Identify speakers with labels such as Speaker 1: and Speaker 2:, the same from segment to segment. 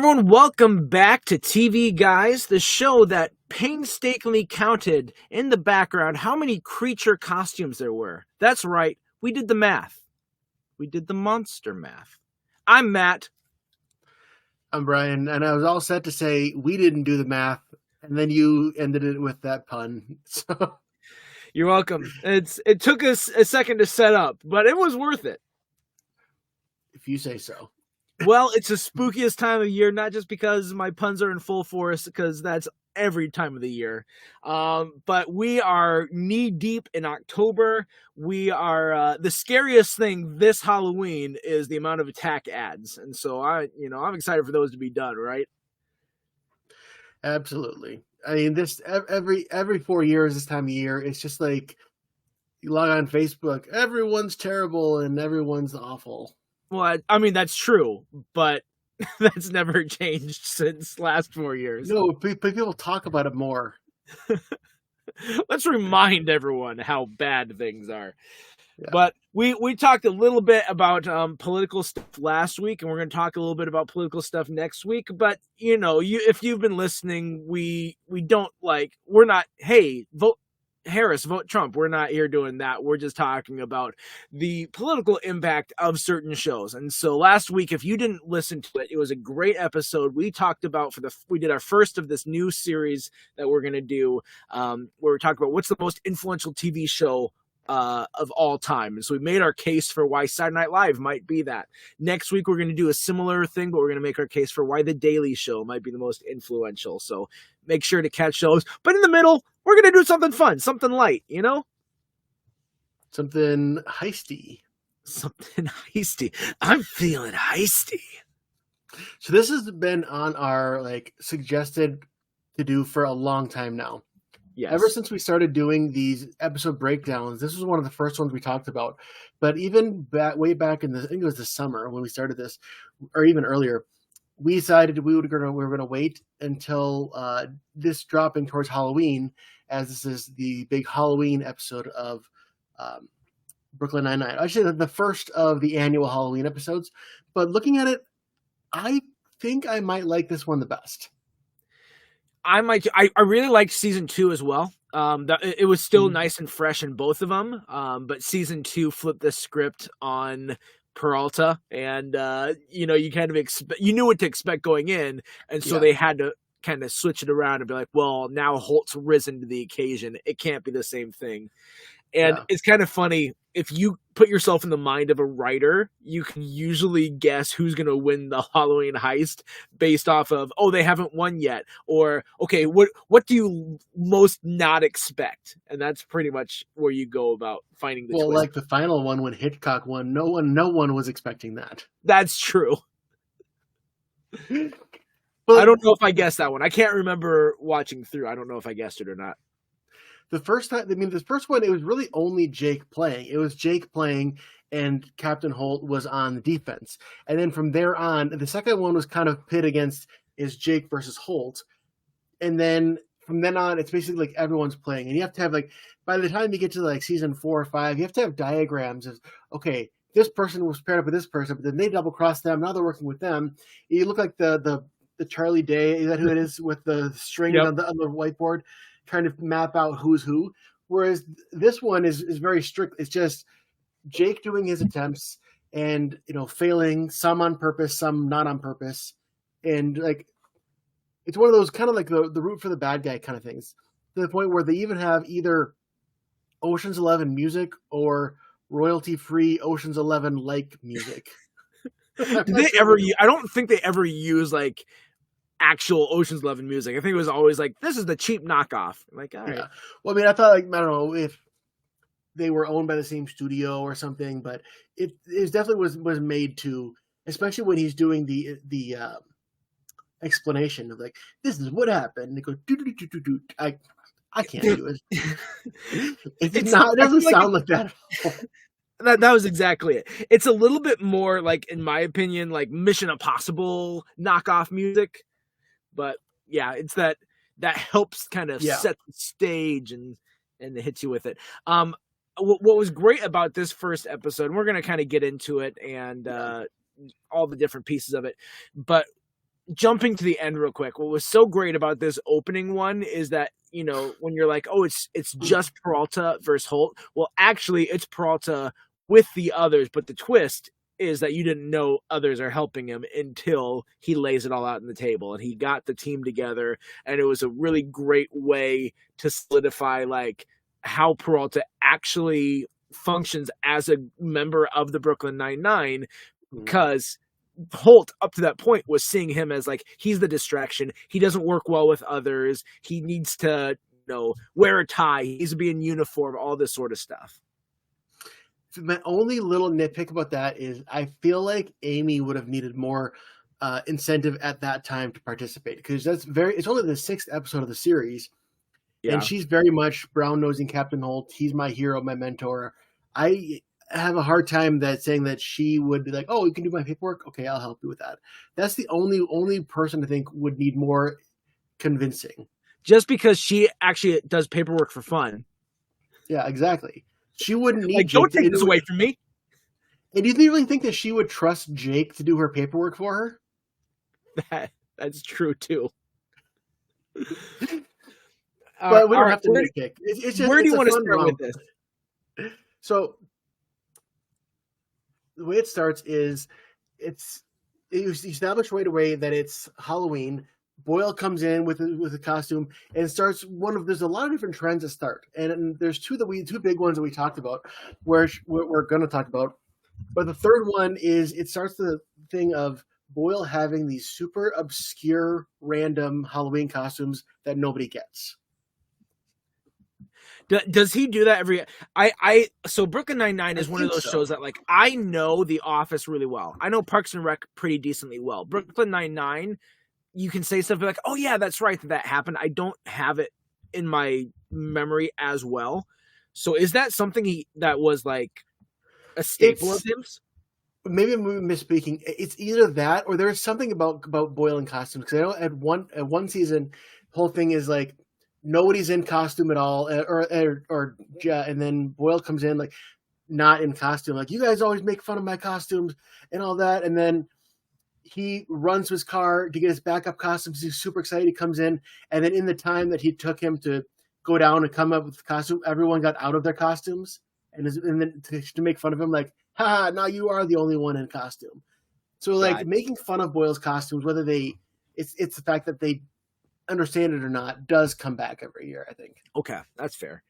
Speaker 1: everyone, welcome back to TV Guys, the show that painstakingly counted in the background how many creature costumes there were. That's right, we did the math. We did the monster math. I'm Matt.
Speaker 2: I'm Brian, and I was all set to say we didn't do the math, and then you ended it with that pun. So
Speaker 1: You're welcome. It took us a second to set up, but it was worth it.
Speaker 2: if you say so.
Speaker 1: Well, it's the spookiest time of year, not just because my puns are in full force, because that's every time of the year. But we are knee deep in October. We are the scariest thing this Halloween is the amount of attack ads, and so I'm excited for those to be done. Right?
Speaker 2: Absolutely. I mean, this every 4 years, this time of year, it's just like you log on Facebook, everyone's terrible and everyone's awful.
Speaker 1: Well, I mean that's true, but that's never changed since last 4 years.
Speaker 2: No, people talk about it more.
Speaker 1: Let's remind everyone how bad things are.
Speaker 2: Yeah.
Speaker 1: But we talked a little bit about political stuff last week, and we're going to talk a little bit about political stuff next week. But if you've been listening, we're not, hey, vote Harris, vote Trump. We're not here doing that. We're just talking about the political impact of certain shows. And so last week, if you didn't listen to it, it was a great episode. We talked about we did our first of this new series that we're going to do, where we talk about what's the most influential TV show of all time. And so we made our case for why Saturday Night Live might be that. Next week, we're going to do a similar thing, but we're going to make our case for why The Daily Show might be the most influential. So make sure to catch those. But in the middle, we're going to do something fun, something light,
Speaker 2: Something heisty.
Speaker 1: Something heisty. I'm feeling heisty.
Speaker 2: So this has been on our suggested to do for a long time now.
Speaker 1: Yes.
Speaker 2: Ever since we started doing these episode breakdowns, this was one of the first ones we talked about. But even way back in I think it was the summer when we started this, or even earlier, we decided we were going to wait until this dropping towards Halloween, as this is the big Halloween episode of Brooklyn Nine-Nine. Actually, the first of the annual Halloween episodes. But looking at it, I think I might like this one the best.
Speaker 1: I really liked season 2 as well. It was still nice and fresh in both of them. But season 2 flipped the script on Peralta, and you kind of you knew what to expect going in, and so they had to kind of switch it around and be like, well, now Holt's risen to the occasion. It can't be the same thing. And it's kind of funny, if you put yourself in the mind of a writer, you can usually guess who's going to win the Halloween heist based off of, oh, they haven't won yet. Or, okay, what do you most not expect? And that's pretty much where you go about finding the twist.
Speaker 2: Well, like the final one when Hitchcock won, no one was expecting that.
Speaker 1: That's true. But I don't know if I guessed that one. I can't remember watching through. I don't know if I guessed it or not.
Speaker 2: The first time, this first one, it was really only Jake playing. It was Jake playing, and Captain Holt was on the defense. And then from there on, the second one was kind of pit against is Jake versus Holt. And then from then on, it's basically like everyone's playing. And you have to have by the time you get to season 4 or 5, you have to have diagrams of, okay, this person was paired up with this person, but then they double cross them. Now they're working with them. You look like the Charlie Day. Is that who it is with the string on the whiteboard? Trying to map out who's who, whereas this one is very strict. It's just Jake doing his attempts and failing, some on purpose, some not on purpose, and it's one of those kind of like the root for the bad guy kind of things, to the point where they even have either Ocean's 11 music or royalty free Ocean's 11 like music.
Speaker 1: Did they ever? I don't think they ever use actual Ocean's 11 music. I think it was always this is the cheap knockoff. All right.
Speaker 2: Yeah. Well, I thought I don't know if they were owned by the same studio or something, but it definitely was made to, especially when he's doing the explanation of this is what happened. And they go do. I can't do it. It doesn't sound like that at all.
Speaker 1: That was exactly it. It's a little bit more in my opinion, Mission Impossible knockoff music. But yeah, it's that helps kind of set the stage and hits you with it. What was great about this first episode, and we're going to kind of get into it and all the different pieces of it, but jumping to the end real quick, what was so great about this opening one is that, when you're like, oh, it's just Peralta versus Holt. Well, actually, it's Peralta with the others, but the twist is that you didn't know others are helping him until he lays it all out on the table, and he got the team together, and it was a really great way to solidify like how Peralta actually functions as a member of the Brooklyn Nine-Nine, because Holt up to that point was seeing him as like he's the distraction. He doesn't work well with others. He needs to, wear a tie. He needs to be in uniform. All this sort of stuff.
Speaker 2: My only little nitpick about that is I feel like Amy would have needed more incentive at that time to participate, because it's only the 6th episode of the series, and she's very much brown-nosing Captain Holt. He's my hero, my mentor. I have a hard time saying that she would be like, oh, you can do my paperwork? Okay, I'll help you with that. That's the only person I think would need more convincing.
Speaker 1: Just because she actually does paperwork for fun.
Speaker 2: Yeah, exactly. She wouldn't need
Speaker 1: like,
Speaker 2: Jake.
Speaker 1: Don't take this away from me.
Speaker 2: And do you really think that she would trust Jake to do her paperwork for
Speaker 1: her? That's true too.
Speaker 2: But we don't have to nitpick.
Speaker 1: Where do you want to start with this?
Speaker 2: So the way it starts is it's established right away that it's Halloween. Boyle comes in with a costume and starts there's a lot of different trends that start. And there's two big ones that we talked about, where we're going to talk about. But the third one is it starts the thing of Boyle having these super obscure, random Halloween costumes that nobody gets.
Speaker 1: Does he do that every? So Brooklyn Nine-Nine is one of those shows that like I know The Office really well. I know Parks and Rec pretty decently well. Brooklyn Nine-Nine, you can say stuff like, "Oh yeah, that's right, that happened." I don't have it in my memory as well. So is that something that was like a staple of his?
Speaker 2: Maybe I'm misspeaking. It's either that or there's something about Boyle in costumes, because I know at one season, the whole thing is like nobody's in costume at all, and then Boyle comes in like not in costume, like you guys always make fun of my costumes and all that, and then he runs to his car to get his backup costumes. He's super excited. He comes in, and then in the time that he took him to go down and come up with the costume, everyone got out of their costumes, and then to make fun of him, like, ha, now you are the only one in costume. So like making fun of Boyle's costumes, whether it's the fact that they understand it or not, does come back every year, I think.
Speaker 1: Okay, that's fair.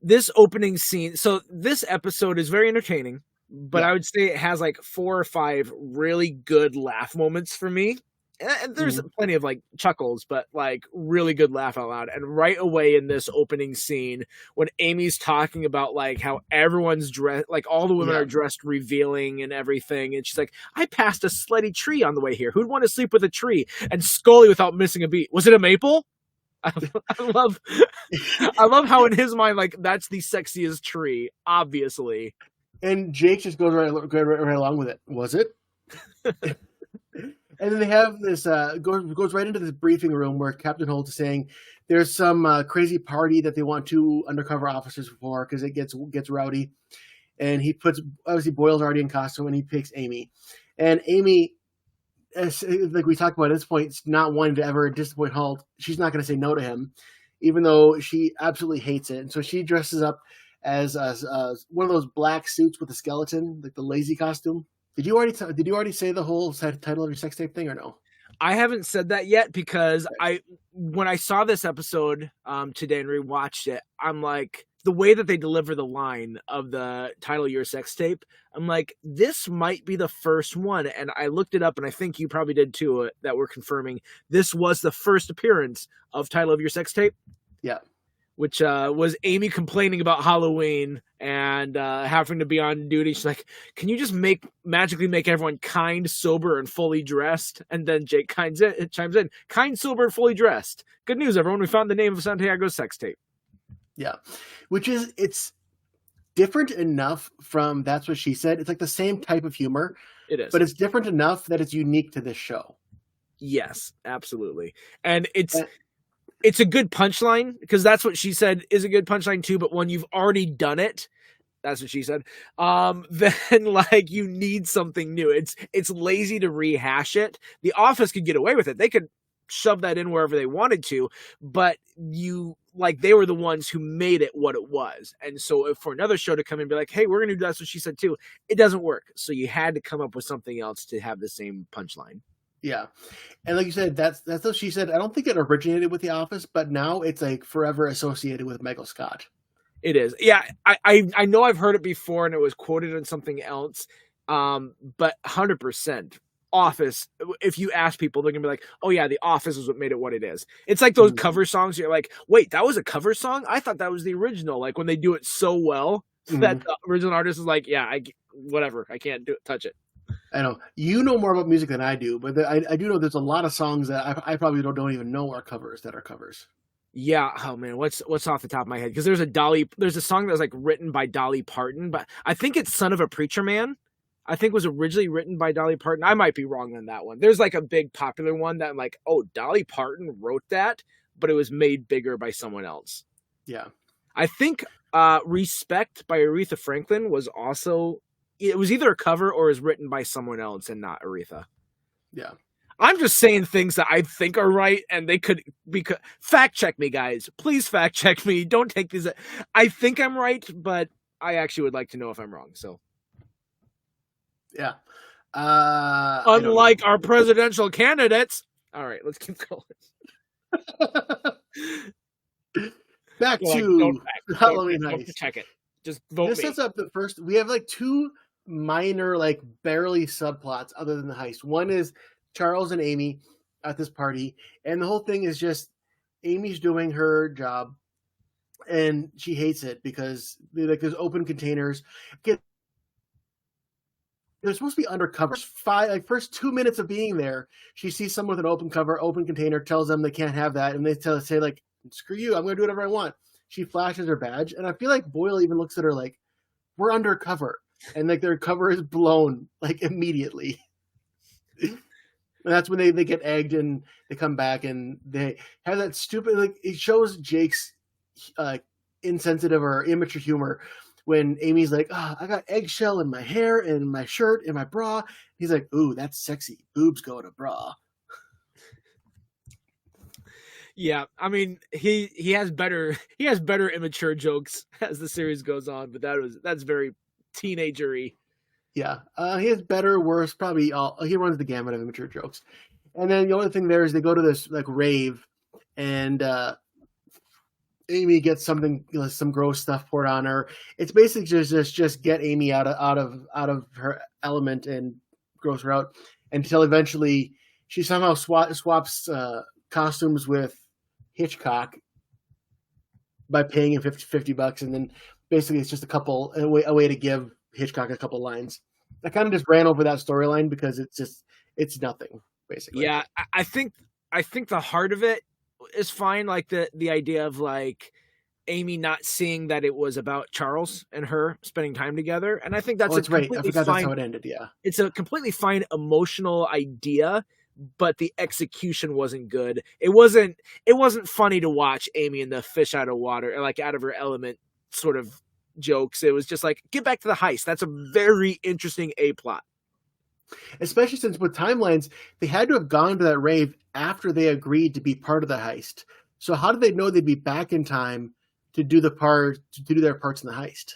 Speaker 1: This opening scene, so this episode is very entertaining, but I would say it has like 4 or 5 really good laugh moments for me. And there's plenty of like chuckles, but like really good laugh out loud. And right away in this opening scene, when Amy's talking about like how everyone's dressed, like all the women are dressed revealing and everything, and she's like, "I passed a slutty tree on the way here. Who'd want to sleep with a tree?" And Scully, without missing a beat, "Was it a maple?" I love how in his mind, like, that's the sexiest tree, obviously.
Speaker 2: And Jake just goes right along with it. Was it? And then they have this goes right into this briefing room where Captain Holt is saying there's some crazy party that they want 2 undercover officers for because it gets rowdy. And he puts, obviously Boyle's already in costume, and he picks Amy. And Amy, like we talked about at this point, not wanting to ever disappoint Holt. She's not going to say no to him, even though she absolutely hates it. And so she dresses up as one of those black suits with a skeleton, like the lazy costume. Did you already say the whole title of your sex tape thing, or no?
Speaker 1: I haven't said that yet, because when I saw this episode today and rewatched it, I'm like, the way that they deliver the line of the title of your sex tape, I'm like, this might be the first one. And I looked it up, and I think you probably did too, that we're confirming this was the first appearance of title of your sex tape.
Speaker 2: Yeah.
Speaker 1: Which was Amy complaining about Halloween and having to be on duty. She's like, "Can you just magically make everyone kind, sober, and fully dressed?" And then Jake chimes in, "Kind, sober, and fully dressed. Good news, everyone. We found the name of Santiago's sex tape."
Speaker 2: Yeah, it's different enough from That's What She Said. It's like the same type of humor.
Speaker 1: It is.
Speaker 2: But it's different enough that it's unique to this show.
Speaker 1: Yes, absolutely. And it's a good punchline, because That's What She Said is a good punchline too, but when you've already done it, That's what she said. Then like you need something new. It's lazy to rehash it. The Office could get away with it. They could shove that in wherever they wanted to, but they were the ones who made it what it was. And so if for another show to come in and be like, hey, we're gonna do That's What She Said too, it doesn't work. So you had to come up with something else to have the same punchline.
Speaker 2: Yeah. And like you said, that's what she said. I don't think it originated with The Office, but now it's like forever associated with Michael Scott.
Speaker 1: It is. Yeah, I know I've heard it before and it was quoted in something else. But 100% Office, if you ask people, they're gonna be like, oh yeah, The Office is what made it what it is. It's like those cover songs, you're like, wait, that was a cover song? I thought that was the original. Like when they do it so well that the original artist is like, yeah, whatever, I can't touch it.
Speaker 2: I know you know more about music than I do, but I do know there's a lot of songs that I probably don't even know are covers that are covers.
Speaker 1: Yeah. Oh man, what's off the top of my head? Because there's a song that was like written by Dolly Parton, but I think it's "Son of a Preacher Man." I think was originally written by Dolly Parton. I might be wrong on that one. There's like a big popular one that I'm like, oh, Dolly Parton wrote that, but it was made bigger by someone else.
Speaker 2: Yeah.
Speaker 1: I think "Respect" by Aretha Franklin was also. It was either a cover or is written by someone else and not Aretha.
Speaker 2: Yeah.
Speaker 1: I'm just saying things that I think are right, and they could be fact check me, guys. Please fact check me. Don't take these. I think I'm right, but I actually would like to know if I'm wrong. So,
Speaker 2: yeah.
Speaker 1: Unlike our presidential candidates. All right, let's keep going.
Speaker 2: Back to Halloween Heist.
Speaker 1: Don't check it. Just vote.
Speaker 2: This sets up the first. We have like two minor, like barely subplots other than the heist. One is Charles and Amy at this party, and the whole thing is just Amy's doing her job, and she hates it because like there's open containers. They're supposed to be undercover. First 2 minutes of being there, she sees someone with an open container, tells them they can't have that, and they say like, "Screw you! I'm going to do whatever I want." She flashes her badge, and I feel like Boyle even looks at her like, "We're undercover," and like their cover is blown like immediately. And that's when they get egged and they come back and they have that stupid, like, it shows Jake's insensitive or immature humor when Amy's like, oh, I got eggshell in my hair and my shirt and my bra. He's like, ooh, that's sexy. Boobs go in a bra.
Speaker 1: Yeah, I mean, he has better immature jokes as the series goes on, but that's very teenagery.
Speaker 2: Yeah, he has better, worse, probably he runs the gamut of immature jokes. And then the only thing there is they go to this like rave, and Amy gets something, some gross stuff poured on her. It's basically just get Amy out of her element and gross her out until eventually she somehow swaps costumes with Hitchcock by paying him $50, and then basically it's just a way to give Hitchcock a couple lines. I kind of just ran over that storyline because it's nothing basically.
Speaker 1: Yeah, I think the heart of it is fine. Like the idea of like Amy not seeing that it was about Charles and her spending time together, and I think that's
Speaker 2: right. I forgot that's how it ended. Yeah,
Speaker 1: it's a completely fine emotional idea, but the execution wasn't good. It wasn't funny to watch Amy in the fish out of water, like out of her element sort of jokes. It was just like, get back to the heist. That's a very interesting A plot.
Speaker 2: Especially since with timelines, they had to have gone to that rave after they agreed to be part of the heist. So how did they know they'd be back in time to do their parts in the heist?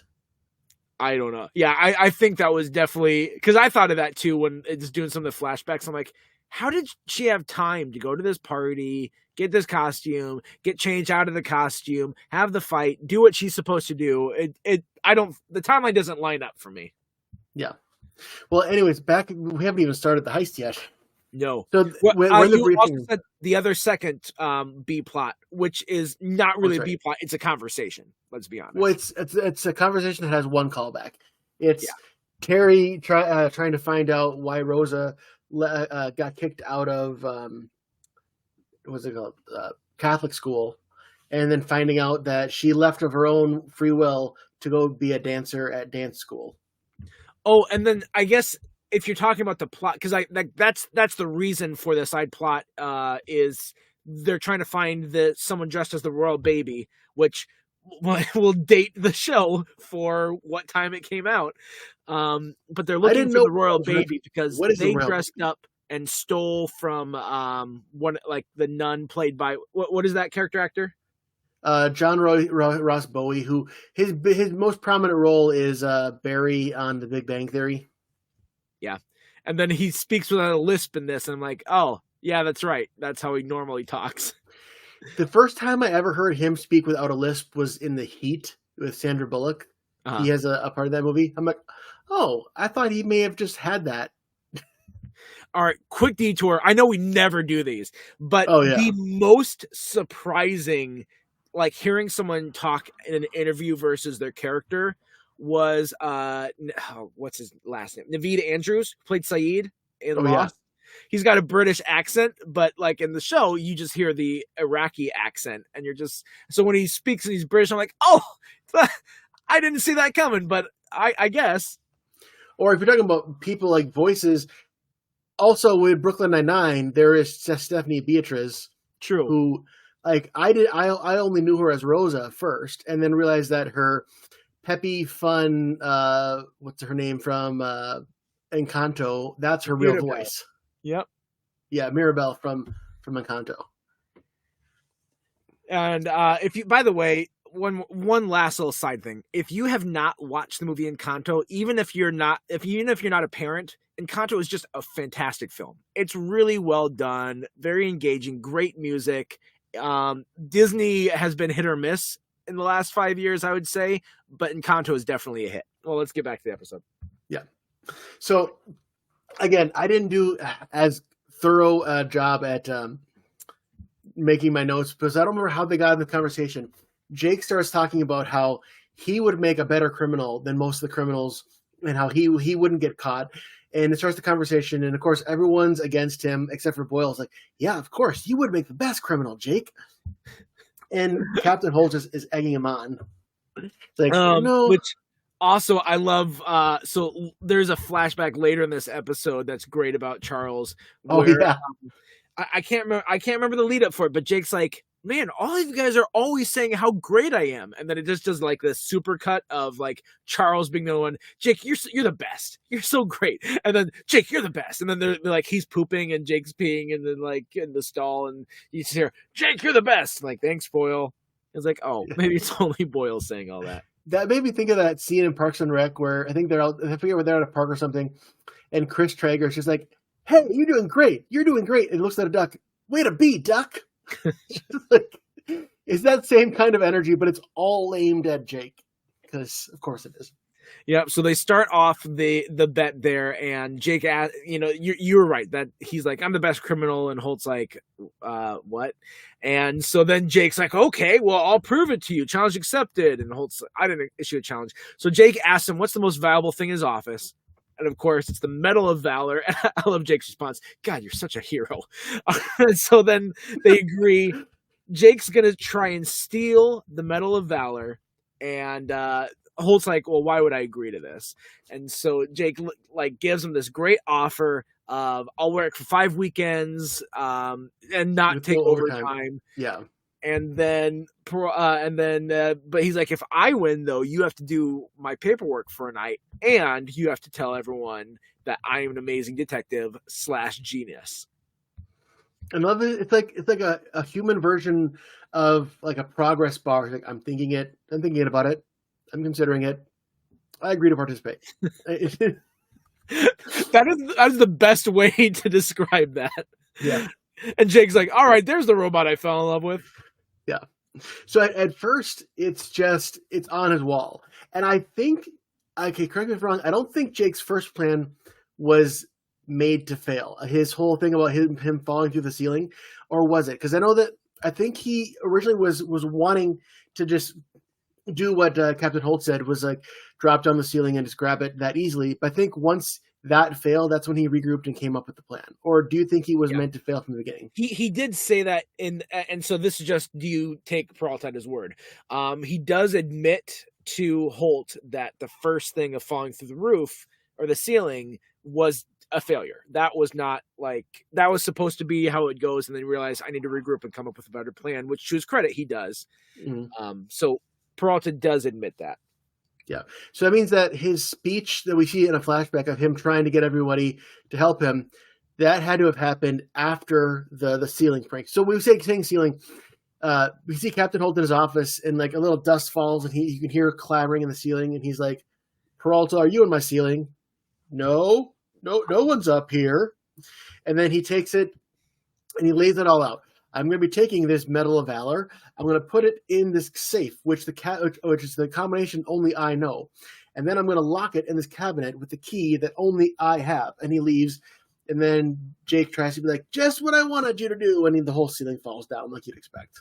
Speaker 1: I don't know. Yeah, I think that was definitely, because I thought of that too when it's doing some of the flashbacks. I'm like, how did she have time to go to this party, get this costume, get changed out of the costume, have the fight, do what she's supposed to do? The timeline doesn't line up for me.
Speaker 2: Yeah. Well, anyways, we haven't even started the heist yet.
Speaker 1: No.
Speaker 2: So
Speaker 1: you also said the other second B plot, which is not really a B plot. It's a conversation. Let's be honest.
Speaker 2: Well, it's a conversation that has one callback. It's Terry trying to find out why Rosa got kicked out of what's it called, Catholic school, and then finding out that she left of her own free will to go be a dancer at dance school.
Speaker 1: Oh, and then I guess if you're talking about the plot, because that's the reason for the side plot is they're trying to find someone dressed as the royal baby, which will date the show for what time it came out. But they're
Speaker 2: I
Speaker 1: looking
Speaker 2: didn't
Speaker 1: for
Speaker 2: know
Speaker 1: the
Speaker 2: what
Speaker 1: royal
Speaker 2: was right.
Speaker 1: baby because
Speaker 2: What is the
Speaker 1: they
Speaker 2: royal
Speaker 1: dressed up and stole from one like the nun played by what is that character actor?
Speaker 2: John Ross Bowie, who his most prominent role is Barry on The Big Bang Theory.
Speaker 1: Yeah. And then he speaks without a lisp in this, and I'm like, oh, yeah, that's right. That's how he normally talks.
Speaker 2: The first time I ever heard him speak without a lisp was in The Heat with Sandra Bullock.
Speaker 1: Uh-huh.
Speaker 2: He has a part of that movie. I'm like, oh, I thought he may have just had that.
Speaker 1: All right, quick detour. I know we never do these, but
Speaker 2: Oh yeah,
Speaker 1: the most surprising, like hearing someone talk in an interview versus their character was what's his last name? Naveed Andrews, who played Saeed in
Speaker 2: oh yeah.
Speaker 1: Lost. He's got a British accent, but like in the show, you just hear the Iraqi accent, and you're just so when he speaks and he's British, I'm like, oh, I didn't see that coming, but I guess.
Speaker 2: Or if you're talking about people like voices, also with Brooklyn Nine-Nine, there is Stephanie Beatriz,
Speaker 1: True.
Speaker 2: who like I only knew her as Rosa first, and then realized that her peppy, fun, what's her name from Encanto, that's her real
Speaker 1: Mirabelle.
Speaker 2: voice.
Speaker 1: Yep.
Speaker 2: Yeah, Mirabelle from Encanto.
Speaker 1: And if you, by the way, one last little side thing: if you have not watched the movie Encanto, even if you're not a parent, Encanto is just a fantastic film. It's really well done, very engaging, great music. Disney has been hit or miss in the last 5 years, I would say, but Encanto is definitely a hit. Well, let's get back to the episode.
Speaker 2: Yeah. So again, I didn't do as thorough a job at making my notes because I don't remember how they got in the conversation. Jake starts talking about how he would make a better criminal than most of the criminals and how he wouldn't get caught. And it starts the conversation. And of course, everyone's against him except for Boyle's like, yeah, of course, you would make the best criminal, Jake. And Captain Holt is egging him on. It's like, no.
Speaker 1: Which also I love. So there's a flashback later in this episode that's great about Charles.
Speaker 2: Oh,
Speaker 1: Where,
Speaker 2: yeah.
Speaker 1: I can't remember the lead up for it, but Jake's like, man, all of you guys are always saying how great I am, and then it just does like this super cut of like Charles being the one. Jake, you're the best. You're so great. And then Jake, you're the best. And then they're like he's pooping and Jake's peeing, and then like in the stall, and you just hear Jake, you're the best. I'm like, thanks, Boyle. It's like, oh, maybe it's only Boyle saying all that.
Speaker 2: That made me think of that scene in Parks and Rec where I think they're out. I forget where they're at a park or something, and Chris Traeger's just like, "Hey, you're doing great. You're doing great." And he looks at a duck. Way to be, duck. Like, it's that same kind of energy, but it's all aimed at Jake because, of course, it is.
Speaker 1: Yep. So they start off the bet there, and Jake, you were right that he's like, I'm the best criminal, and Holt's like, what? And so then Jake's like, okay, well, I'll prove it to you. Challenge accepted. And Holt's like, I didn't issue a challenge. So Jake asks him, what's the most valuable thing in his office? And of course, it's the Medal of Valor. I love Jake's response. God, you're such a hero. So then they agree. Jake's gonna try and steal the Medal of Valor, and Holt's like, well, why would I agree to this? And so Jake like gives him this great offer of I'll work for 5 weekends and not
Speaker 2: With
Speaker 1: take
Speaker 2: no
Speaker 1: overtime.
Speaker 2: Yeah.
Speaker 1: And then but he's like, if I win though, you have to do my paperwork for a night, and you have to tell everyone that I am an amazing detective / genius.
Speaker 2: I love it. It's like a human version of like a progress bar. Like, I'm thinking about it. I'm considering it. I agree to participate.
Speaker 1: That is the best way to describe that.
Speaker 2: Yeah.
Speaker 1: And Jake's like, all right, there's the robot I fell in love with.
Speaker 2: Yeah. So at first, it's on his wall. And I think, okay, correct me if I'm wrong, I don't think Jake's first plan was made to fail. His whole thing about him falling through the ceiling, or was it? Because I think he originally was wanting to just do what Captain Holt said, was like drop down the ceiling and just grab it that easily. But I think once that failed, that's when he regrouped and came up with the plan. Or do you think he was meant to fail from the beginning?
Speaker 1: He did say that and so this is just, do you take Peralta at his word? He does admit to Holt that the first thing of falling through the roof or the ceiling was a failure. That was not like, that was supposed to be how it goes, and then realize I need to regroup and come up with a better plan, which to his credit he does.
Speaker 2: Mm-hmm.
Speaker 1: So Peralta does admit that.
Speaker 2: Yeah. So that means that his speech that we see in a flashback of him trying to get everybody to help him, that had to have happened after the ceiling prank. So we say saying ceiling, we see Captain Holt in his office, and like a little dust falls, and you can hear clamoring in the ceiling, and he's like, "Peralta, are you in my ceiling?" No, no one's up here. And then he takes it and he lays it all out. I'm going to be taking this Medal of Valor. I'm going to put it in this safe, which is the combination only I know. And then I'm going to lock it in this cabinet with the key that only I have. And he leaves. And then Jake tries to be like, just what I wanted you to do. And the whole ceiling falls down like you'd expect.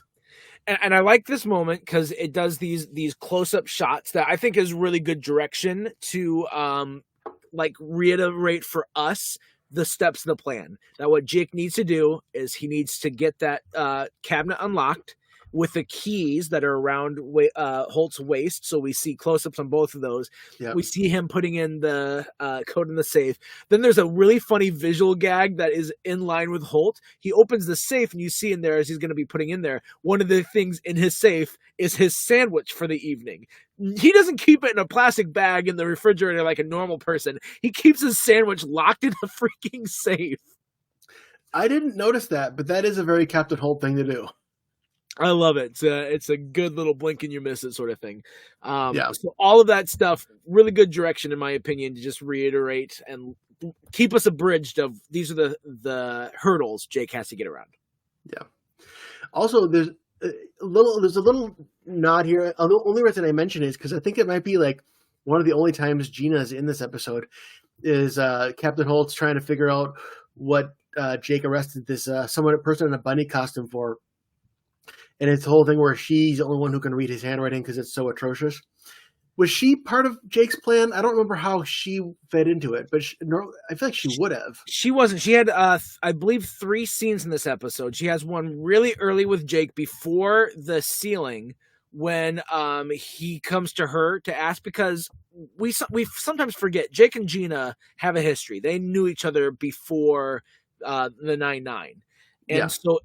Speaker 1: And I like this moment because it does these close-up shots that I think is really good direction to like reiterate for us the steps of the plan. That what Jake needs to do is he needs to get that cabinet unlocked with the keys that are around Holt's waist. So we see close-ups on both of those. Yep. We see him putting in the code in the safe. Then there's a really funny visual gag that is in line with Holt. He opens the safe and you see in there as he's going to be putting in there, one of the things in his safe is his sandwich for the evening. He doesn't keep it in a plastic bag in the refrigerator like a normal person. He keeps his sandwich locked in the freaking safe.
Speaker 2: I didn't notice that, but that is a very Captain Holt thing to do.
Speaker 1: I love it. It's a good little blink and you miss it sort of thing. So all of that stuff, really good direction in my opinion to just reiterate and keep us abridged of these are the hurdles Jake has to get around.
Speaker 2: Yeah. Also, there's a little nod here. The only reason I mention it is because I think it might be like one of the only times Gina's in this episode is Captain Holt's trying to figure out what Jake arrested this person in a bunny costume for. And it's the whole thing where she's the only one who can read his handwriting because it's so atrocious. Was she part of Jake's plan? I don't remember how she fed into it, but I feel like she would have.
Speaker 1: She wasn't. She had, I believe, 3 scenes in this episode. She has one really early with Jake before the ceiling when he comes to her to ask, because we sometimes forget Jake and Gina have a history. They knew each other before the 9/9. And so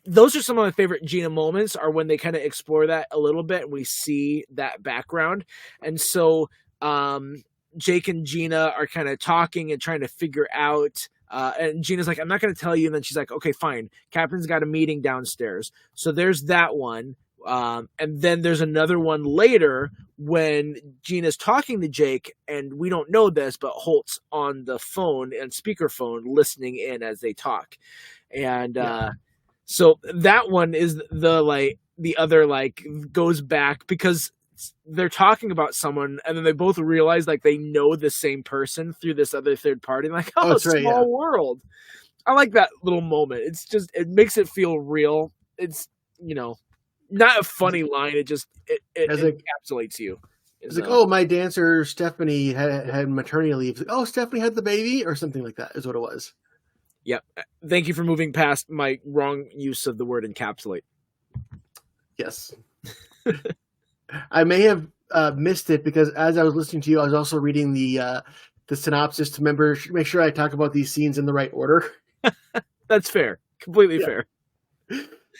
Speaker 1: those are some of my favorite Gina moments are when they kind of explore that a little bit and we see that background. And so Jake and Gina are kind of talking and trying to figure out and Gina's like, I'm not going to tell you. And then she's like, okay, fine. Captain's got a meeting downstairs. So there's that one. And then there's another one later when Gina's talking to Jake and we don't know this, but Holt's on the phone and speakerphone listening in as they talk. And so that one is the other goes back because they're talking about someone and then they both realize like they know the same person through this other third party. Like, small world. I like that little moment. It's just, it makes it feel real. It's, not a funny line. It just, it encapsulates you.
Speaker 2: It's like, my dancer Stephanie had maternity leave. Like, oh, Stephanie had the baby or something like that is what it was.
Speaker 1: Yep. Thank you for moving past my wrong use of the word encapsulate.
Speaker 2: Yes. I may have missed it because as I was listening to you, I was also reading the synopsis to make sure I talk about these scenes in the right order.
Speaker 1: That's fair. Completely fair.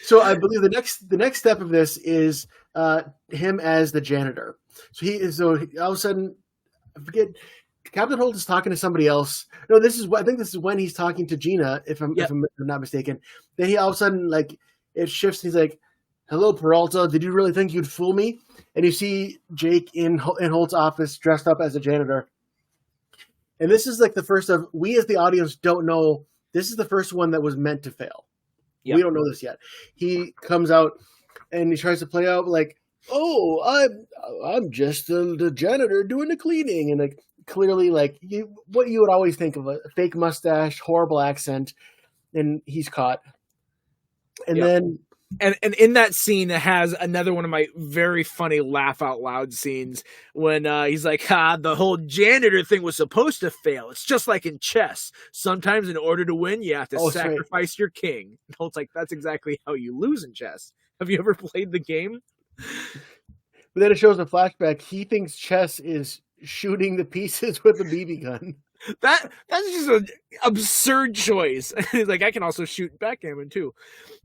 Speaker 2: So I believe the next step of this is him as the janitor. So all of a sudden, I forget. Captain Holt is talking to somebody else. No, I think this is when he's talking to Gina, if I'm not mistaken. Then he all of a sudden it shifts. He's like, "Hello, Peralta. Did you really think you'd fool me?" And you see Jake in Holt's office dressed up as a janitor. And this is like the first of we as the audience don't know. This is the first one that was meant to fail. Yep. We don't know this yet. He comes out and he tries to play out like, "Oh, I'm just the janitor doing the cleaning," and clearly what you would always think of, a fake mustache, horrible accent, and he's caught. And then
Speaker 1: and in that scene it has another one of my very funny laugh out loud scenes when he's like, the whole janitor thing was supposed to fail. It's just like in chess. Sometimes in order to win, you have to sacrifice your king. And it's like, that's exactly how you lose in chess. Have you ever played the game?
Speaker 2: But then it shows a flashback. He thinks chess is shooting the pieces with a BB gun.
Speaker 1: That's just an absurd choice. He's like, I can also shoot backgammon too.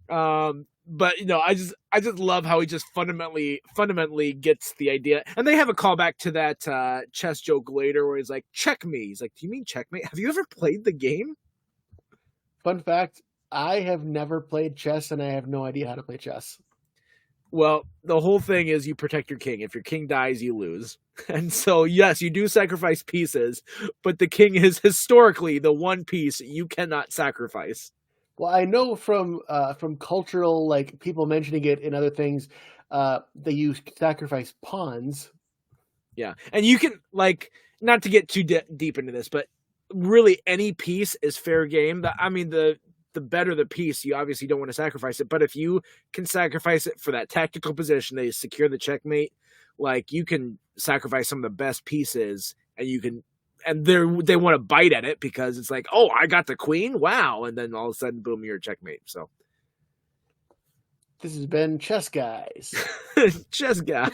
Speaker 1: But I just love how he just fundamentally gets the idea. And they have a callback to that chess joke later where he's like, check me. He's like, do you mean checkmate? Have you ever played the game?
Speaker 2: Fun fact, I have never played chess and I have no idea how to play chess.
Speaker 1: Well, the whole thing is you protect your king. If your king dies, you lose. And so, yes, you do sacrifice pieces, but the king is historically the one piece you cannot sacrifice.
Speaker 2: Well, I know from cultural, like people mentioning it in other things, they use sacrifice pawns.
Speaker 1: Yeah, and you can not to get too deep into this, but really any piece is fair game. The better the piece, you obviously don't want to sacrifice it. But if you can sacrifice it for that tactical position, they secure the checkmate. Like you can sacrifice some of the best pieces, and they want to bite at it because it's like, oh, I got the queen, wow, and then all of a sudden, boom, you're a checkmate. So
Speaker 2: this has been Chess Guys.
Speaker 1: Chess Guys.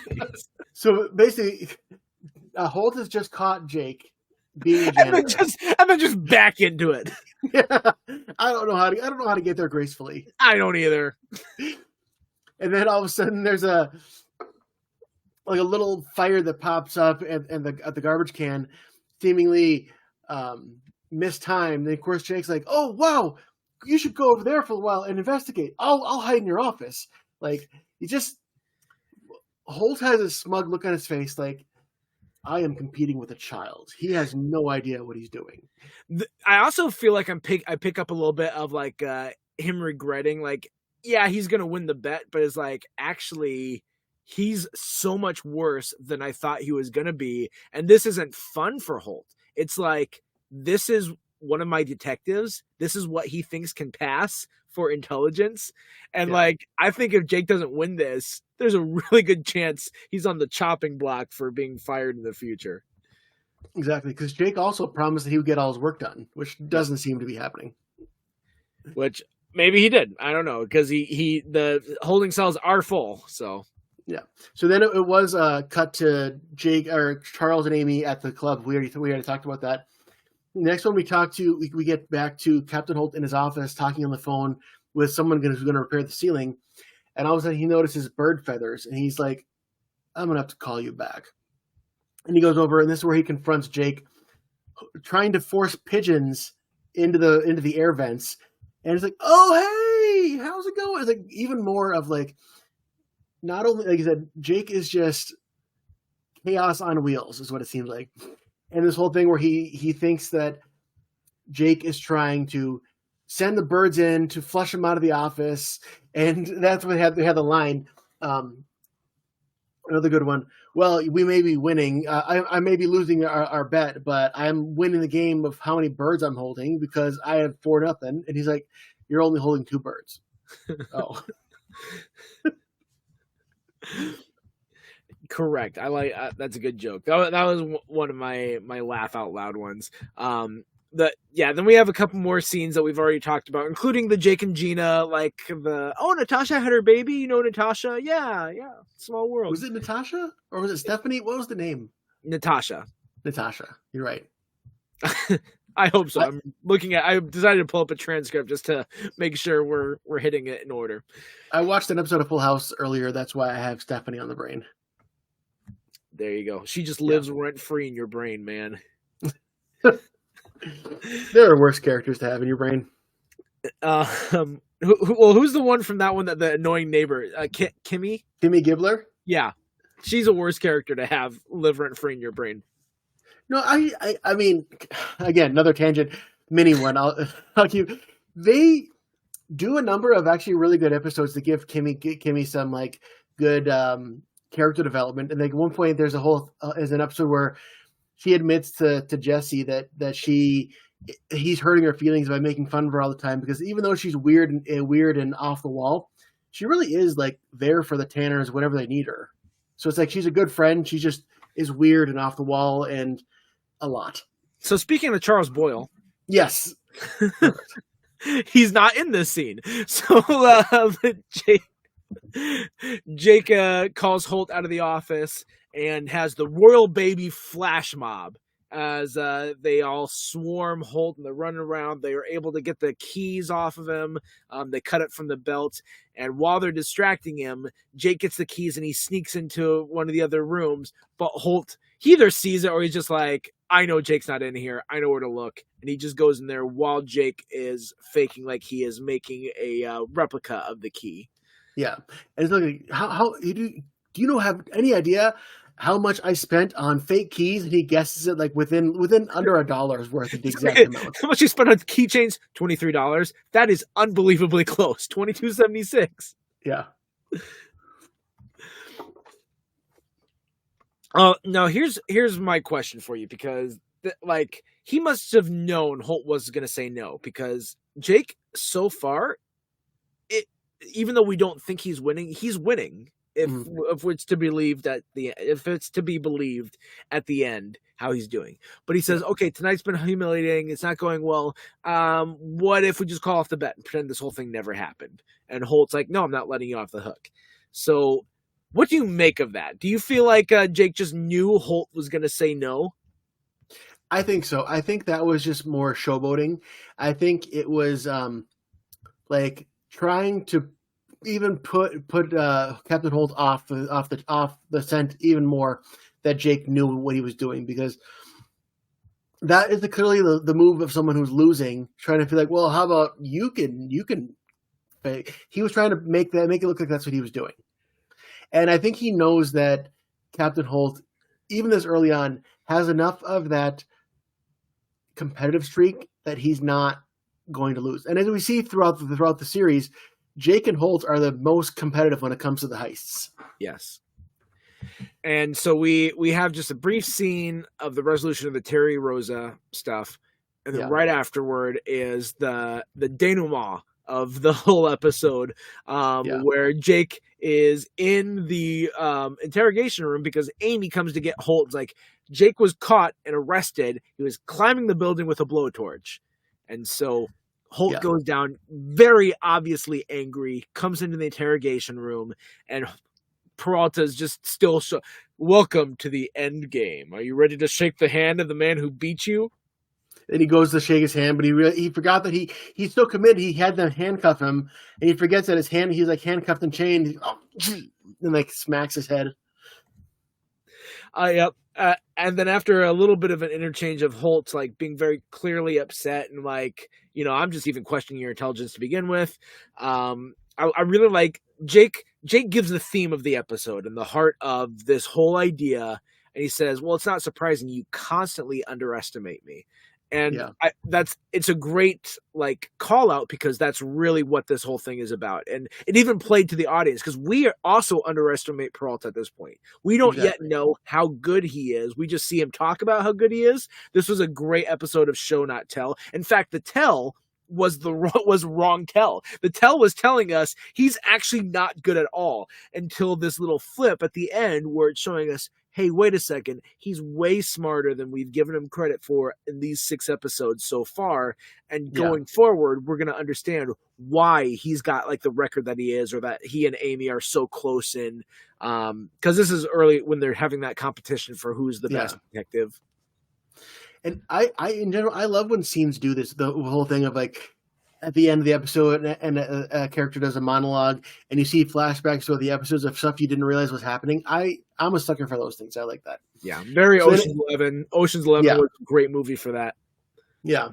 Speaker 2: So basically, Holt has just caught Jake being a janitor,
Speaker 1: and then just back into it.
Speaker 2: Yeah, I don't know how to get there gracefully.
Speaker 1: I don't either.
Speaker 2: And then all of a sudden, there's a little fire that pops up at the garbage can, seemingly mistimed. And of course, Jake's like, "Oh wow, you should go over there for a while and investigate. I'll hide in your office." Like Holt has a smug look on his face, like, I am competing with a child. He has no idea what he's doing.
Speaker 1: I also feel like I pick up a little bit of like him regretting, like, yeah, he's gonna win the bet, but it's like actually he's so much worse than I thought he was gonna be, and this isn't fun for Holt. It's like this is one of my detectives. This is what he thinks can pass for intelligence, and like I think if Jake doesn't win this, there's a really good chance he's on the chopping block for being fired in the future.
Speaker 2: Exactly, because Jake also promised that he would get all his work done, which doesn't seem to be happening.
Speaker 1: Which maybe he did. I don't know, because the holding cells are full. So
Speaker 2: yeah. So then it was cut to Jake or Charles and Amy at the club. We already talked about that. Next one we get back to Captain Holt in his office talking on the phone with someone who's going to repair the ceiling. And all of a sudden he notices bird feathers and he's like, I'm going to have to call you back. And he goes over, and this is where he confronts Jake trying to force pigeons into the air vents. And it's like, oh, hey, how's it going? It's like even more of like, not only, like I said, Jake is just chaos on wheels is what it seems like. And this whole thing where he thinks that Jake is trying to send the birds in to flush him out of the office. And that's when they had the line. Another good one. Well, we may be winning. I may be losing our bet, but I'm winning the game of how many birds I'm holding because I have 4-0. And he's like, you're only holding 2 birds. Oh.
Speaker 1: Correct. I like that's a good joke. That was one of my laugh out loud ones. Then we have a couple more scenes that we've already talked about, including the Jake and Gina, like Natasha had her baby. You know Natasha? Yeah. Small world.
Speaker 2: Was it Natasha or was it Stephanie? What was the name?
Speaker 1: Natasha.
Speaker 2: You're right.
Speaker 1: I hope so. I decided to pull up a transcript just to make sure we're hitting it in order.
Speaker 2: I watched an episode of Full House earlier. That's why I have Stephanie on the brain.
Speaker 1: There you go. She just lives rent free in your brain, man.
Speaker 2: There are worse characters to have in your brain.
Speaker 1: Who's the one from that one, that the annoying neighbor? Kimmy
Speaker 2: Gibbler?
Speaker 1: Yeah. She's a worse character to have live rent free in your brain.
Speaker 2: No, I mean, again, another tangent, mini one. I'll give. They do a number of actually really good episodes to give Kimmy some like good character development. And like at one point, there's an episode where she admits to Jesse that he's hurting her feelings by making fun of her all the time, because even though she's weird and off the wall, she really is like there for the Tanners whenever they need her. So it's like she's a good friend. She just is weird and off the wall and a lot.
Speaker 1: So speaking of Charles Boyle,
Speaker 2: yes,
Speaker 1: he's not in this scene. So Jake calls Holt out of the office and has the royal baby flash mob as they all swarm Holt and they're running around. They are able to get the keys off of him. They cut it from the belt. And while they're distracting him, Jake gets the keys and he sneaks into one of the other rooms. But Holt, he either sees it or he's just like, I know Jake's not in here. I know where to look. And he just goes in there while Jake is faking like he is making a replica of the key.
Speaker 2: Yeah. And it's like, how do you have any idea how much I spent on fake keys? And he guesses it like within under $1 worth of the exact amount.
Speaker 1: How much you spent on keychains? $23. That is unbelievably close. $22.76.
Speaker 2: Yeah.
Speaker 1: Now here's my question for you, because like he must have known Holt was going to say no, because Jake so far, even though we don't think he's winning if it's to believed if it's to be believed at the end how he's doing. But he says, okay, tonight's been humiliating. It's not going well. What if we just call off the bet and pretend this whole thing never happened? And Holt's like, no, I'm not letting you off the hook. So what do you make of that? Do you feel like Jake just knew Holt was going to say no?
Speaker 2: I think so. I think that was just more showboating. I think it was like trying to even put Captain Holt off the scent even more, that Jake knew what he was doing, because that is clearly the move of someone who's losing, trying to feel like, well, how about you can fake. He was trying to make it look like that's what he was doing. And I think he knows that Captain Holt, even this early on, has enough of that competitive streak that he's not going to lose. And as we see throughout the series, Jake and Holt are the most competitive when it comes to the heists.
Speaker 1: Yes. And so we have just a brief scene of the resolution of the Terry Rosa stuff. And then right afterward is the denouement of the whole episode, where Jake is in the interrogation room because Amy comes to get Holt. It's like, Jake was caught and arrested. He was climbing the building with a blowtorch. And so Holt goes down, very obviously angry, comes into the interrogation room, and Peralta's just still welcome to the end game. Are you ready to shake the hand of the man who beat you?
Speaker 2: And he goes to shake his hand, but he forgot that he's still committed. He had them handcuff him, and he forgets that he's like handcuffed and chained, and like smacks his head.
Speaker 1: Yep. And then after a little bit of an interchange of Holt like being very clearly upset and like, I'm just even questioning your intelligence to begin with. I really like Jake. Jake gives the theme of the episode and the heart of this whole idea. And he says, well, it's not surprising you constantly underestimate me. And it's a great like call out, because that's really what this whole thing is about. And it even played to the audience, because we also underestimate Peralta at this point. We don't yet know how good he is. We just see him talk about how good he is. This was a great episode of Show Not Tell. In fact, the tell was wrong tell. The tell was telling us he's actually not good at all, until this little flip at the end where it's showing us, hey, wait a second, he's way smarter than we've given him credit for in these 6 episodes so far. And going forward, we're going to understand why he's got like the record that he is, or that he and Amy are so close in. Because this is early when they're having that competition for who's the best detective.
Speaker 2: And I in general, I love when scenes do this, the whole thing of like, at the end of the episode, and a character does a monologue, and you see flashbacks to the episodes of stuff you didn't realize was happening. I'm a sucker for those things. I like that.
Speaker 1: Yeah, very Ocean's 11. Ocean's 11 was a great movie for that.
Speaker 2: Yeah.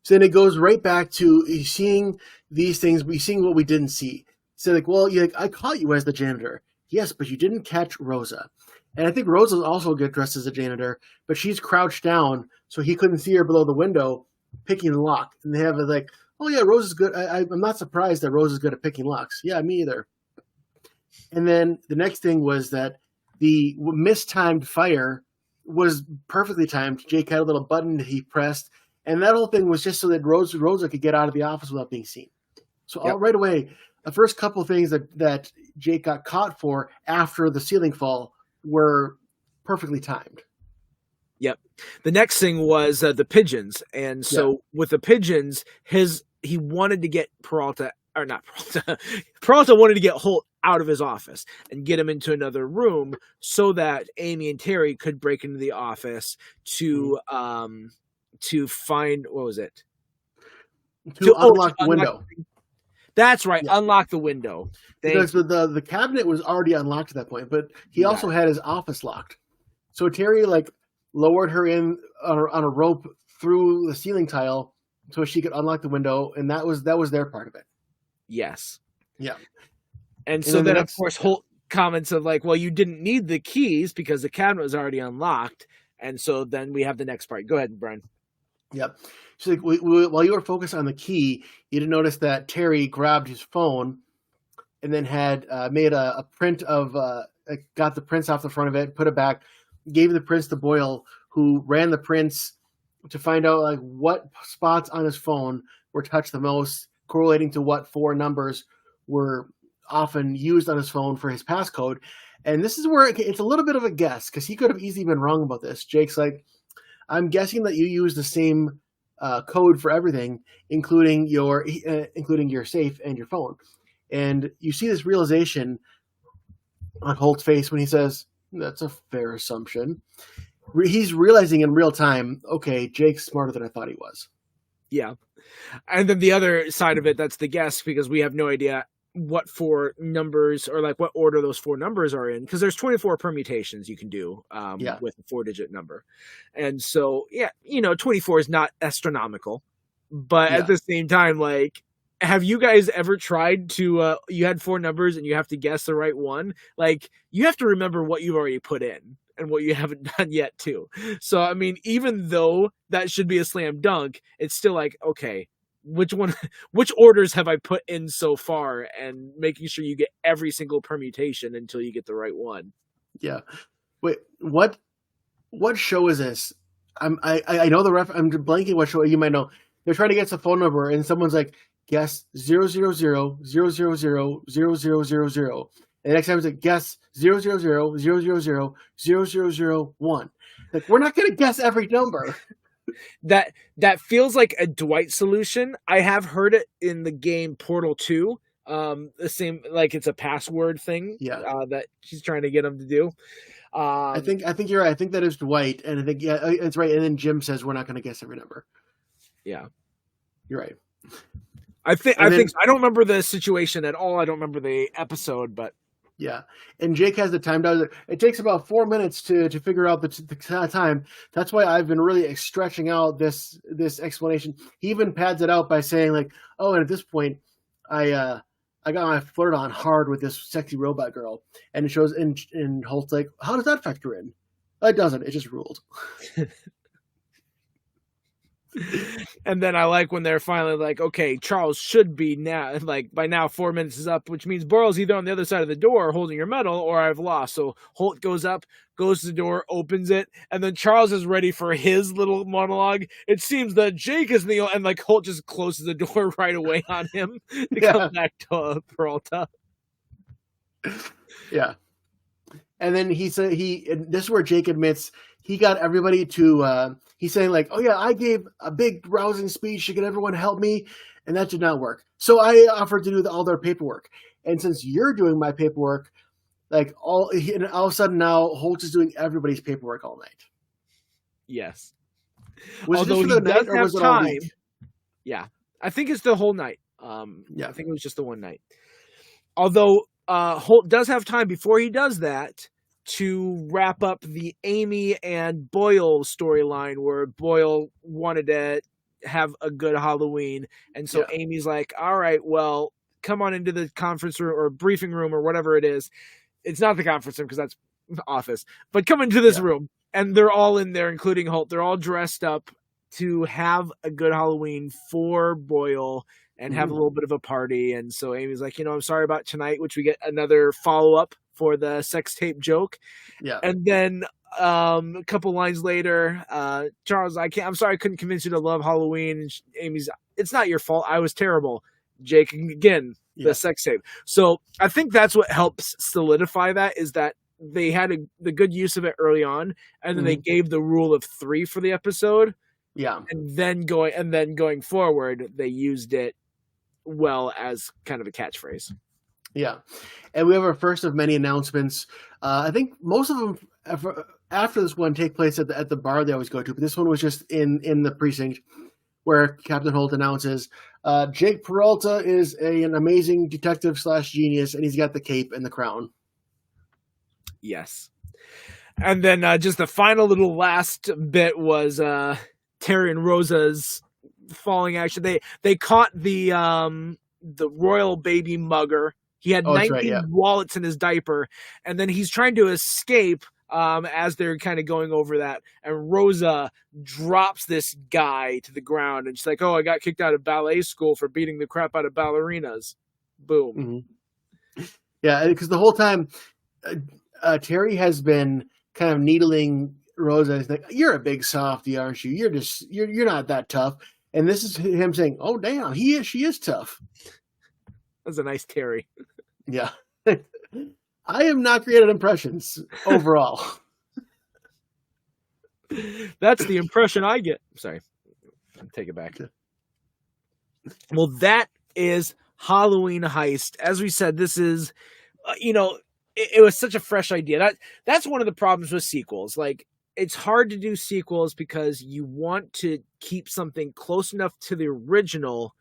Speaker 2: So then it goes right back to seeing these things, seeing what we didn't see. So like, well, I caught you as the janitor. Yes, but you didn't catch Rosa. And I think Rosa's also good dressed as a janitor, but she's crouched down, so he couldn't see her below the window picking the lock. And they have like, oh yeah, Rose is good. I'm not surprised that Rose is good at picking locks. Yeah, me either. And then the next thing was that the mistimed fire was perfectly timed. Jake had a little button that he pressed, and that whole thing was just so that Rosa could get out of the office without being seen. So right away, the first couple of things that Jake got caught for after the ceiling fall were perfectly timed.
Speaker 1: Yep. The next thing was the pigeons. And so with the pigeons, he wanted to get Peralta wanted to get Holt out of his office and get him into another room so that Amy and Terry could break into the office to find, what was it?
Speaker 2: To
Speaker 1: To
Speaker 2: unlock the
Speaker 1: unlock.
Speaker 2: window.
Speaker 1: That's right,
Speaker 2: Yeah.
Speaker 1: unlock the window.
Speaker 2: Because the cabinet was already unlocked at that point, but he also had his office locked. So Terry like lowered her in on a rope through the ceiling tile so she could unlock the window, and that was their part of it.
Speaker 1: Yes.
Speaker 2: Yeah.
Speaker 1: And so then, of course, Holt comments of like, well, you didn't need the keys because the cabinet was already unlocked. And so then we have the next part. Go ahead, Brian.
Speaker 2: Yep. She's like, while you were focused on the key, you didn't notice that Terry grabbed his phone and then had made a print of, got the prints off the front of it, put it back, gave the prints to Boyle, who ran the prints to find out like what spots on his phone were touched the most, correlating to what 4 numbers were often used on his phone for his passcode. And this is where it's a little bit of a guess, because he could have easily been wrong about this. Jake's like, I'm guessing that you use the same code for everything, including your safe and your phone. And you see this realization on Holt's face when he says, that's a fair assumption. He's realizing in real time, okay, Jake's smarter than I thought he was.
Speaker 1: Yeah. And then the other side of it, that's the guess, because we have no idea what 4 numbers or like what order those 4 numbers are in, because there's 24 permutations you can do with a 4-digit number. And so, 24 is not astronomical, but at the same time, like, have you guys ever tried to, you had 4 numbers and you have to guess the right one? Like, you have to remember what you've already put in and what you haven't done yet too. So, I mean, even though that should be a slam dunk, it's still like, okay, which orders have I put in so far, and making sure you get every single permutation until you get the right one.
Speaker 2: Yeah. Wait, what show is this? I know the ref. I'm blanking what show. You might know. They're trying to get the phone number, and someone's like, guess 00000000000. And the next time it's like, guess 00000000001. Like, we're not going to guess every number.
Speaker 1: That feels like a Dwight solution. I have heard it in the game Portal 2. The same, like, it's a password thing. That she's trying to get him to do.
Speaker 2: I think you're right. I think that is Dwight, and I think it's right. And then Jim says we're not going to guess every number.
Speaker 1: Yeah,
Speaker 2: you're right.
Speaker 1: I think I don't remember the situation at all. I don't remember the episode, but
Speaker 2: yeah. And Jake has the time down. It takes about 4 minutes to figure out the time. That's why I've been really stretching out this explanation. He even pads it out by saying like, oh, and at this point, I got my flirt on hard with this sexy robot girl. And it shows in Holt's like, how does that factor in? It doesn't. It just ruled.
Speaker 1: And then I like when they're finally like, okay, Charles should be now, like by now 4 minutes is up, which means Boyle's either on the other side of the door holding your medal or I've lost. So Holt goes up, goes to the door, opens it, and then Charles is ready for his little monologue. It seems that Jake is and like Holt just closes the door right away on him to come back to Peralta.
Speaker 2: Yeah. And then this is where Jake admits he got everybody to, he's saying like, oh yeah, I gave a big rousing speech to get everyone to help me, and that did not work. So I offered to do all their paperwork. And since you're doing my paperwork, like all of a sudden now Holt is doing everybody's paperwork all night.
Speaker 1: Yes.
Speaker 2: Although he does have time.
Speaker 1: Yeah. I think it's the whole night. I think it was just the one night. Although Holt does have time before he does that to wrap up the Amy and Boyle storyline, where Boyle wanted to have a good Halloween. And so Amy's like, all right, well, come on into the conference room or briefing room or whatever it is. It's not the conference room because that's the office, but come into this room. And they're all in there, including Holt. They're all dressed up to have a good Halloween for Boyle and have a little bit of a party. And so Amy's like, I'm sorry about tonight, which we get another follow-up for the sex tape joke.
Speaker 2: Yeah.
Speaker 1: And then a couple lines later, Charles, I'm sorry I couldn't convince you to love Halloween. And Amy's, it's not your fault. I was terrible. Jake, again, the sex tape. So I think that's what helps solidify that, is that they had the good use of it early on, and then they gave the rule of 3 for the episode.
Speaker 2: Yeah.
Speaker 1: And then going forward, they used it well as kind of a catchphrase.
Speaker 2: Yeah, and we have our first of many announcements. I think most of them after this one take place at the bar they always go to, but this one was just in the precinct where Captain Holt announces Jake Peralta is an amazing detective slash genius, and he's got the cape and the crown.
Speaker 1: Yes. And then just the final little last bit was Terry and Rosa's falling action. They caught the royal baby mugger. He had
Speaker 2: Oh, that's
Speaker 1: 19
Speaker 2: right. Yeah.
Speaker 1: wallets in his diaper, and then he's trying to escape as they're kind of going over that. And Rosa drops this guy to the ground, and she's like, "Oh, I got kicked out of ballet school for beating the crap out of ballerinas." Boom.
Speaker 2: Mm-hmm. Yeah, because the whole time Terry has been kind of needling Rosa. He's like, "You're a big softy, aren't you? You're not that tough." And this is him saying, "Oh, damn, she is tough."
Speaker 1: That's a nice Terry.
Speaker 2: Yeah. I am not great at impressions overall.
Speaker 1: That's the impression I get. Sorry. Take it back. Well, that is Halloween Heist. As we said, this is, it was such a fresh idea. That's one of the problems with sequels. Like, it's hard to do sequels because you want to keep something close enough to the original,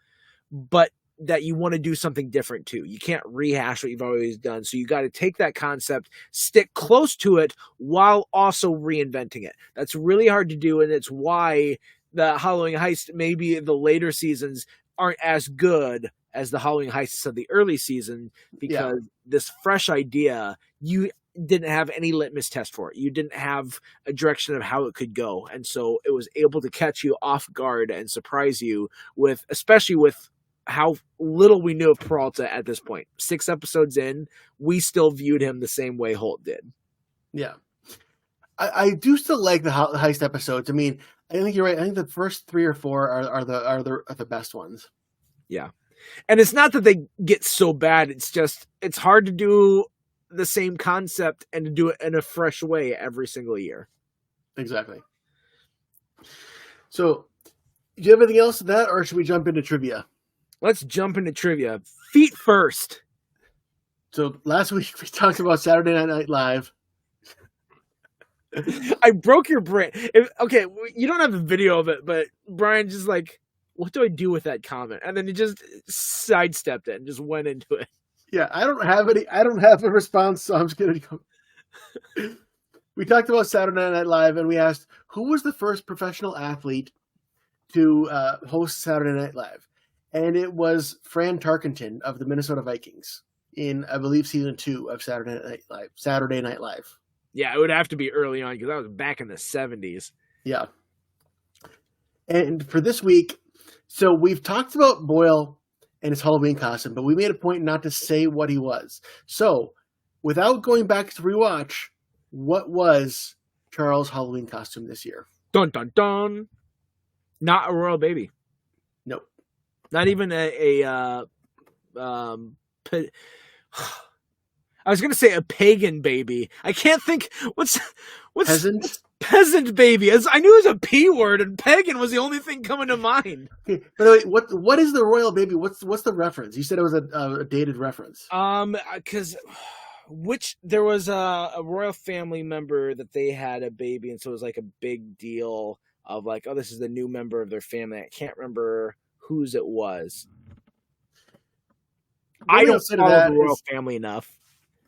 Speaker 1: but that you want to do something different too. You can't rehash what you've always done. So you got to take that concept, stick close to it while also reinventing it. That's really hard to do. And it's why the Halloween Heist, maybe the later seasons aren't as good as the Halloween Heists of the early season, because this fresh idea, you didn't have any litmus test for it. You didn't have a direction of how it could go. And so it was able to catch you off guard and surprise you with, especially with how little we knew of Peralta at this point. 6 episodes in, we still viewed him the same way Holt did.
Speaker 2: Yeah. I do still like the heist episodes. I mean, I think you're right. I think the first 3 or 4 are the best ones.
Speaker 1: Yeah. And it's not that they get so bad. It's just, it's hard to do the same concept and to do it in a fresh way every single year.
Speaker 2: Exactly. So, do you have anything else to that, or should we jump into trivia?
Speaker 1: Let's jump into trivia. Feet first.
Speaker 2: So last week we talked about Saturday Night Live.
Speaker 1: I broke your brain. Okay, you don't have a video of it, but Brian just like, what do I do with that comment? And then he just sidestepped it and just went into it.
Speaker 2: Yeah, I don't have a response, so I'm just gonna go. We talked about Saturday Night Live, and we asked who was the first professional athlete to host Saturday Night Live. And it was Fran Tarkenton of the Minnesota Vikings in, I believe, season 2 of Saturday Night Live.
Speaker 1: Yeah, it would have to be early on because that was back in the 70s.
Speaker 2: Yeah. And for this week, so we've talked about Boyle and his Halloween costume, but we made a point not to say what he was. So, without going back to rewatch, what was Charles' Halloween costume this year?
Speaker 1: Dun, dun, dun. Not a royal baby.
Speaker 2: Nope.
Speaker 1: Not even I was gonna say a pagan baby. I can't think what's peasant baby. I knew it was a P word, and pagan was the only thing coming to mind.
Speaker 2: Okay, by the way, what is the royal baby? What's the reference? You said it was a dated reference.
Speaker 1: Because there was a royal family member that they had a baby, and so it was like a big deal of like, oh, this is the new member of their family. I can't remember whose it was. I don't follow the royal family enough.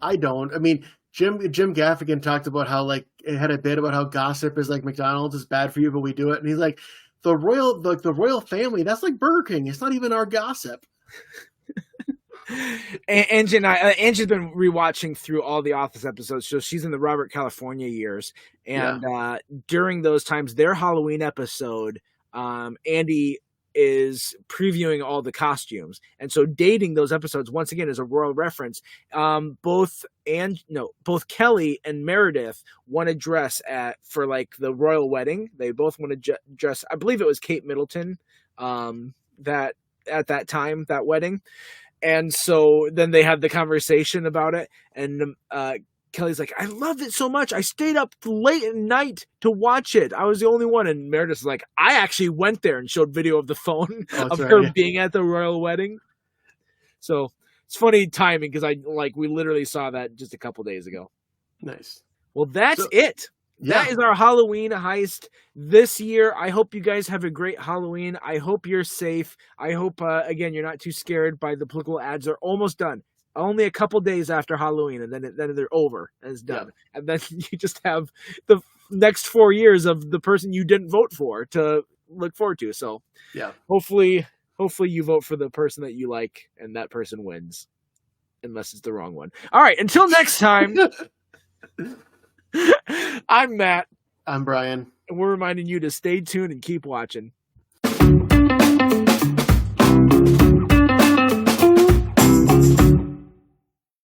Speaker 2: I don't. I mean, Jim Gaffigan talked about how like it had a bit about how gossip is like McDonald's is bad for you, but we do it. And he's like, the royal family, that's like Burger King. It's not even our gossip.
Speaker 1: Angie's been rewatching through all the Office episodes, so she's in the Robert California years, and during those times, their Halloween episode, Andy is previewing all the costumes, and so dating those episodes once again is a royal reference. Both Kelly and Meredith want to dress for like the royal wedding. They both want to dress. I believe it was Kate Middleton that at that time, that wedding. And so then they had the conversation about it, and Kelly's like, I loved it so much. I stayed up late at night to watch it. I was the only one. And Meredith's like, I actually went there and showed video of the phone of her being at the royal wedding. So It's funny timing because we literally saw that just a couple days ago.
Speaker 2: Nice.
Speaker 1: Well, that's
Speaker 2: So,
Speaker 1: it.
Speaker 2: yeah.
Speaker 1: That is our Halloween heist this year. I hope you guys have a great Halloween. I hope you're safe. I hope, again, you're not too scared by the political ads. They're almost done. Only a couple days after Halloween, and then they're over and it's done.
Speaker 2: Yeah.
Speaker 1: And then you just have the next 4 years of the person you didn't vote for to look forward to. So
Speaker 2: Yeah.
Speaker 1: hopefully you vote for the person that you like and that person wins, unless it's the wrong one. All right, until next time. I'm Matt.
Speaker 2: I'm Brian.
Speaker 1: And we're reminding you to stay tuned and keep watching.